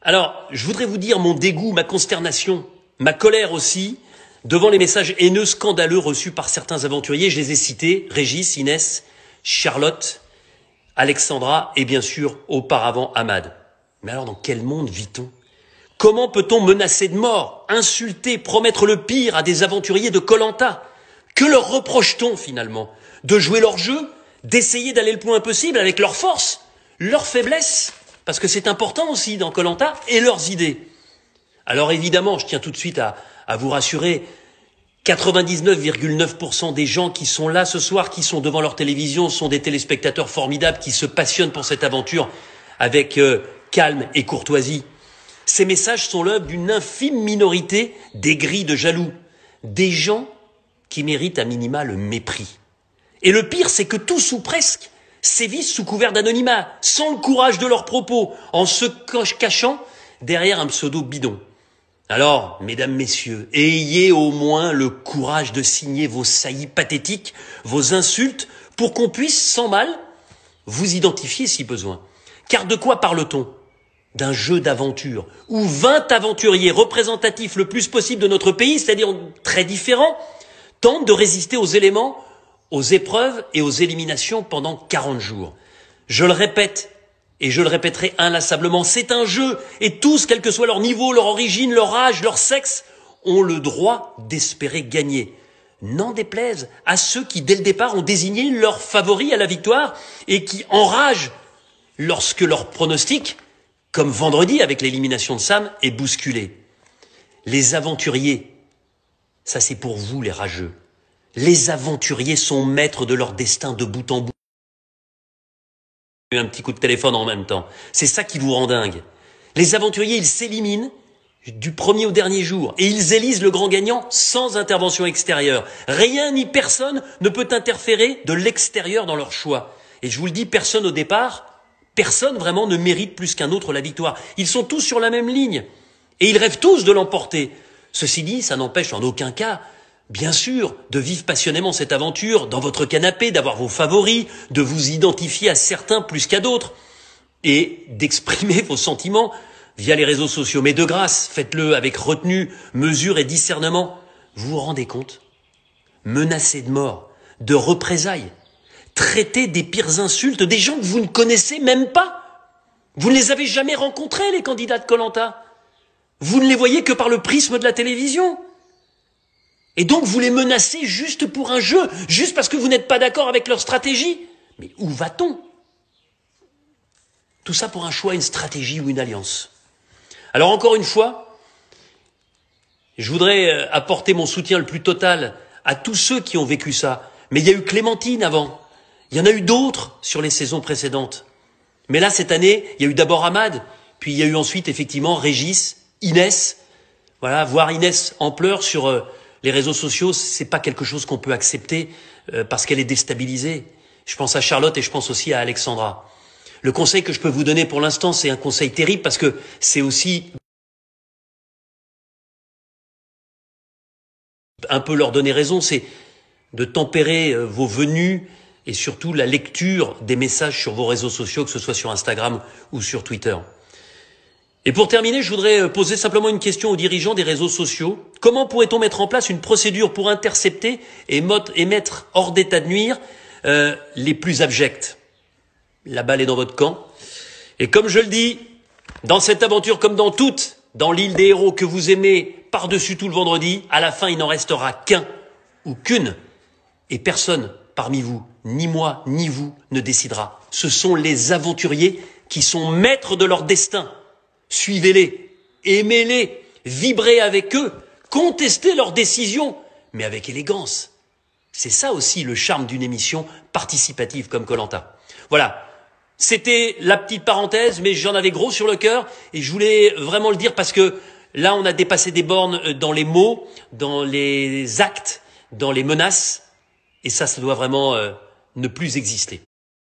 Alors, je voudrais vous dire mon dégoût, ma consternation, ma colère aussi, devant les messages haineux, scandaleux reçus par certains aventuriers. Je les ai cités, Régis, Inès, Charlotte, Alexandra et bien sûr, auparavant, Ahmad. Mais alors, dans quel monde vit-on? Comment peut-on menacer de mort, insulter, promettre le pire à des aventuriers de Koh-Lanta? Que leur reproche-t-on finalement? De jouer leur jeu? D'essayer d'aller le plus loin possible avec leurs forces, leurs faiblesses? Parce que c'est important aussi dans Koh-Lanta, et leurs idées. Alors évidemment, je tiens tout de suite à vous rassurer, 99,9% des gens qui sont là ce soir, qui sont devant leur télévision, sont des téléspectateurs formidables qui se passionnent pour cette aventure avec calme et courtoisie. Ces messages sont l'œuvre d'une infime minorité d'aigris, de jaloux, des gens qui méritent à minima le mépris. Et le pire, c'est que tous ou presque sévissent sous couvert d'anonymat, sans le courage de leurs propos, en se cachant derrière un pseudo bidon. Alors, mesdames, messieurs, ayez au moins le courage de signer vos saillies pathétiques, vos insultes, pour qu'on puisse, sans mal, vous identifier si besoin. Car de quoi parle-t-on? D'un jeu d'aventure, où 20 aventuriers représentatifs le plus possible de notre pays, c'est-à-dire très différents, tentent de résister aux éléments, aux épreuves et aux éliminations pendant 40 jours. Je le répète, et je le répéterai inlassablement, c'est un jeu, et tous, quel que soit leur niveau, leur origine, leur âge, leur sexe, ont le droit d'espérer gagner. N'en déplaise à ceux qui, dès le départ, ont désigné leur favori à la victoire et qui enragent lorsque leur pronostic, comme vendredi avec l'élimination de Sam, est bousculé. Les aventuriers, ça c'est pour vous les rageux. Les aventuriers sont maîtres de leur destin de bout en bout. Un petit coup de téléphone en même temps. C'est ça qui vous rend dingue. Les aventuriers, ils s'éliminent du premier au dernier jour et ils élisent le grand gagnant sans intervention extérieure. Rien ni personne ne peut interférer de l'extérieur dans leur choix. Et je vous le dis, personne au départ, personne vraiment ne mérite plus qu'un autre la victoire. Ils sont tous sur la même ligne et ils rêvent tous de l'emporter. Ceci dit, ça n'empêche en aucun cas, bien sûr, de vivre passionnément cette aventure dans votre canapé, d'avoir vos favoris, de vous identifier à certains plus qu'à d'autres et d'exprimer vos sentiments via les réseaux sociaux. Mais de grâce, faites-le avec retenue, mesure et discernement. Vous vous rendez compte? Menacés de mort, de représailles, traiter des pires insultes des gens que vous ne connaissez même pas. Vous ne les avez jamais rencontrés, les candidats de Koh-Lanta. Vous ne les voyez que par le prisme de la télévision. Et donc vous les menacez juste pour un jeu, juste parce que vous n'êtes pas d'accord avec leur stratégie. Mais où va-t-on? Tout ça pour un choix, une stratégie ou une alliance. Alors encore une fois, je voudrais apporter mon soutien le plus total à tous ceux qui ont vécu ça. Mais il y a eu Clémentine avant, il y en a eu d'autres sur les saisons précédentes. Mais là, cette année, il y a eu d'abord Ahmad, puis il y a eu ensuite effectivement Régis, Inès. Voilà, voir Inès en pleurs sur les réseaux sociaux, c'est pas quelque chose qu'on peut accepter parce qu'elle est déstabilisée. Je pense à Charlotte et je pense aussi à Alexandra. Le conseil que je peux vous donner pour l'instant, c'est un conseil terrible parce que c'est aussi un peu leur donner raison, c'est de tempérer vos venues et surtout la lecture des messages sur vos réseaux sociaux, que ce soit sur Instagram ou sur Twitter. Et pour terminer, je voudrais poser simplement une question aux dirigeants des réseaux sociaux. Comment pourrait-on mettre en place une procédure pour intercepter et mettre hors d'état de nuire les plus abjects? La balle est dans votre camp. Et comme je le dis, dans cette aventure comme dans toutes, dans l'île des héros que vous aimez par-dessus tout le vendredi, à la fin, il n'en restera qu'un ou qu'une. Et personne parmi vous, ni moi, ni vous, ne décidera. Ce sont les aventuriers qui sont maîtres de leur destin. Suivez-les, aimez-les, vibrez avec eux, contestez leurs décisions, mais avec élégance. C'est ça aussi le charme d'une émission participative comme Koh-Lanta. Voilà, c'était la petite parenthèse, mais j'en avais gros sur le cœur et je voulais vraiment le dire parce que là, on a dépassé des bornes dans les mots, dans les actes, dans les menaces, et ça doit vraiment ne plus exister.